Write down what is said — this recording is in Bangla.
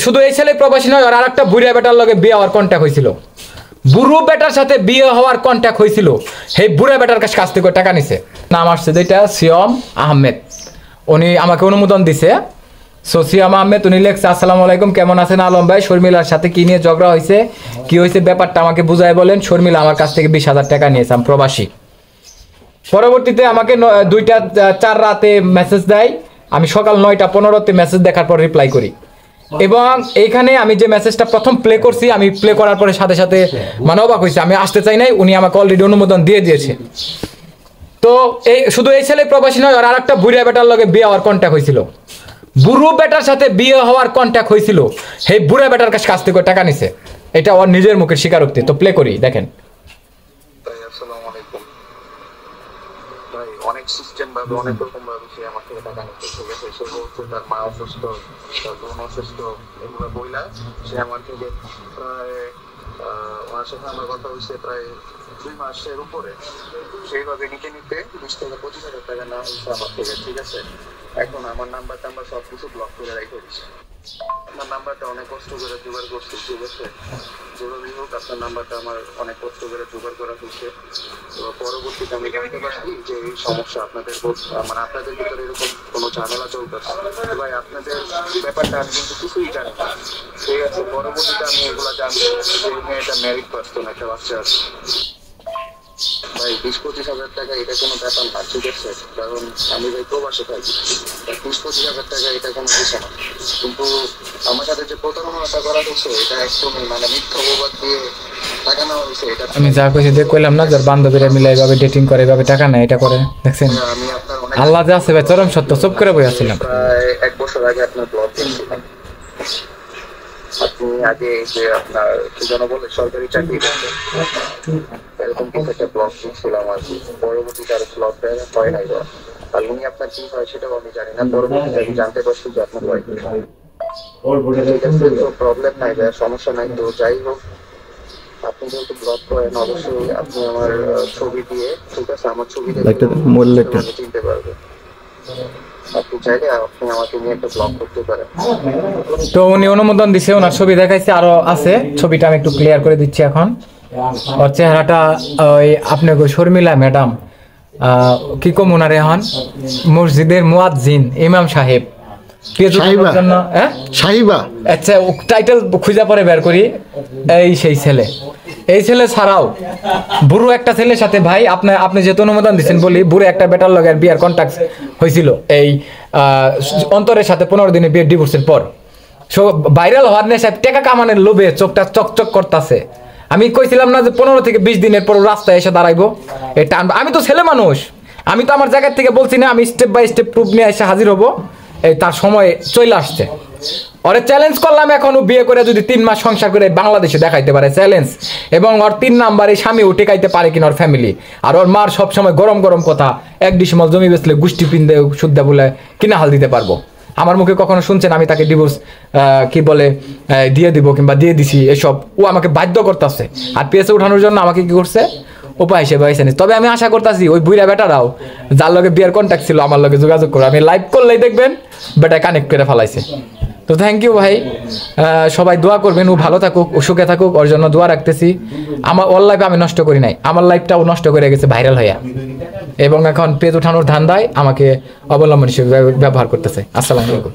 শুধু এই ছেলে প্রবাসী নয়, আর আরেকটা বুড়া বেটার লগে বিয়ে হওয়ার কন্ট্যাক্ট হয়েছিল। বুড়ো বেটার সাথে বিয়ে হওয়ার কন্ট্যাক্ট হয়েছিল। সেই বুড়া বেটার কাছ থেকে টাকা নিছে। নাম আসছে যেটা সিয়ম আহমেদ, উনি আমাকে অনুমোদন দিছে। সো সিয়াম আহমেদ উনি লেখছে, আসসালামু আলাইকুম, কেমন আছেন আলম ভাই? শর্মিলার সাথে কি নিয়ে ঝগড়া হয়েছে, কি হয়েছে ব্যাপারটা আমাকে বুঝাই বলেন। শর্মিলা আমার কাছ থেকে 20,000 টাকা নিয়েছে, আমি প্রবাসী। পরবর্তীতে আমাকে 2টা 4 রাতে মেসেজ দেয়। আমি সকাল 9টা 15তে মেসেজ দেখার পর রিপ্লাই করি। এবং এইখানে আমি যে মেসেজটা প্রথম প্লে করছি, আমি প্লে করার পরে সাথে সাথে মানে অবাক হয়েছে। আমি আসতে চাই নাই, উনি আমাকে অলরেডি অনুমোদন দিয়ে দিয়েছে। তো এই শুধু এই ছেলে প্রবাসী নয়, আর আরেকটা বুড়া বেটার লগে বিয়ে হওয়ার কন্ট্যাক্ট হয়েছিল। বুড়ো বেটার সাথে বিয়ে হওয়ার কন্ট্যাক্ট হয়েছিল। সেই বুড়া বেটার কাছ থেকে টাকা নিছে। এটা ওর নিজের মুখের স্বীকারোক্তি। তো প্লে করি, দেখেন। অনেক সিস্টেম ভাবে অনেক রকম ভাবে সে আমার থেকে টাকা নিচ্ছে, ঠিক আছে। সে বলছে তার মা অসুস্থ, তার বোন অসুস্থ, এগুলো বইলা সে আমার থেকে প্রায় ওনার সাথে আমার কথা হয়েছে প্রায় 2 মাসের উপরে। সেইভাবে নিতে নিতে 20 থেকে 25,000 টাকা নেওয়া হয়েছে আমার থেকে, ঠিক আছে। এখন আমার নাম্বারটা সবকিছু ব্লক করে রেখে দিচ্ছে। আপনার নাম্বারটা অনেক কষ্ট করে জোগাড় করছি, ঠিক আছে। যেভাবেই হোক আপনার নাম্বারটা আমার অনেক কষ্ট করে জোগাড় করা হয়েছে। তো পরবর্তীতে আমি জানতে পারছি যে এই সমস্যা আপনাদের মানে আপনাদের ভিতরে এরকম কোনো ঝামেলা চলতেছে। ভাই আপনাদের ব্যাপারটা আমি কিন্তু কিছুই জানি না, ঠিক আছে। পরবর্তীতে আমি এগুলো জানবো যে মেয়েটা ম্যারিড পার্সন, একটা বাচ্চা আছে। ভাই 20-25,000 টাকা এটা কোনো ব্যাপার না, ঠিক আছে। কারণ আমি ভাই প্রবাসে থাকি, 20-25,000 টাকা এটা কোনো কিছু না। কিন্তু আমার সাথে যে প্রতারণাটা করা হচ্ছে এটা একদমই মানে মিথ্যা অপবাদ দিয়ে টাকা নেওয়া হয়েছে। এটা আমি যা কইছি দেখ কইলাম না, যার বান্ধবীরা মিলে এইভাবে ডেটিং করে, এইভাবে টাকা নেয়, এটা করে দেখছেন। আমি আপনার আল্লাহ যা আছে ভাই চরম সত্য, চুপ করে বইয়াছিলাম। প্রায় 1 বছর আগে আপনার ব্লগ দেখছিলাম। আপনি আগে যে আপনার কি যেন বলে সরকারি চাকরি করতেন, এরকম কিছু একটা ব্লগ দেখছিলাম আর কি। পরবর্তীতে আর ব্লগটা হয় নাই। আর উনি আপনার কি হয় সেটাও আমি জানি না। পরবর্তীতে আমি জানতে পারছি যে আপনার হয়, ঠিক আছে। তো প্রবলেম নাই ভাই, সমস্যা নাই। তো যাই হোক, আপনি যেহেতু ব্লগ করেন অবশ্যই আপনি আমার ছবি দিয়ে, ঠিক আছে, আমার ছবি দিয়ে চিনতে পারবেন। আপনি চাইলে আপনি আমাকে নিয়ে একটা ব্লগ করতে পারেন। তো উনি অনুমোদন দিছে, ওনার ছবি দেখাইছে, আরো আছে। ছবিটা আমি একটু ক্লিয়ার করে দিচ্ছি এখন। ওর চেহারাটা ওই আপনি শর্মিলা ম্যাডাম, কি কম ওনার এখন মসজিদের মুয়াজ্জিন ইমাম সাহেব। আচ্ছা টাইটেল খুঁজা পরে বের করি। এই সেই ছেলে, এই ছেলে ছাড়াও বুড়ো একটা ছেলের সাথে ভাই আপনি যেহেতু অনুমোদন দিচ্ছেন বলি, বুড়ো একটা বেটার লগের বিয়ার কন্ট্যাক্ট হয়েছিল এই অন্তরের সাথে 15 দিনে বিয়ের ডিভোর্সের পর। সো ভাইরাল হওয়ার নেশায় টাকা কামানোর লোভে চোখটা চকচক করতেছে। আমি কইছিলাম না যে 15 থেকে 20 দিনের পর রাস্তায় এসে দাঁড়াইবো, এটা আমি তো ছেলে মানুষ, আমি তো আমার জায়গার থেকে বলছি না, আমি স্টেপ বাই স্টেপ প্রুফ নিয়ে এসে হাজির হবো। এই তার সময় চলে আসছে। ওরে চ্যালেঞ্জ করলাম, এখনো বিয়ে করে যদি 3 মাস সংসার করে বাংলাদেশে দেখাইতে পারে চ্যালেঞ্জ, এবং ওর 3 নাম্বারে স্বামী টেকাইতে পারে কিনা ওর ফ্যামিলি। আর ওর মার সবসময় গরম গরম কথা, 1 ডিসিমল জমি বেচলে গোষ্ঠী পিন্দে শুদ্ধা বলে কিনা হাল দিতে পারবো। আমার মুখে কখনো শুনছেন আমি তাকে ডিভোর্স কি বলে দিয়ে দিব কিংবা দিয়ে দিছি এসব? ও আমাকে বাধ্য করতেছে। আর পেছে উঠানোর জন্য আমাকে কি করছে, উপায় হিসেবে হয়েছে। তবে আমি আশা করতেছি ওই বুড়া বেটারাও যার লগে বিয়ার কন্ট্যাক্ট ছিল আমার লগে যোগাযোগ করে, আমি লাইভ করলেই দেখবেন বেটা কানেক্ট করে ফেলাইছে। তো থ্যাংক ইউ ভাই, সবাই দোয়া করবেন, ও ভালো থাকুক, ও সুখে থাকুক, ওর জন্য দোয়া রাখতেছি। ওর লাইফে আমি নষ্ট করি নাই, আমার লাইফটাও নষ্ট করে গেছে ভাইরাল হইয়া, এবং এখন পেজ উঠানোর ধান্দায় আমাকে অবলম্বন হিসেবে ব্যবহার করতেছে। আসসালামু আলাইকুম।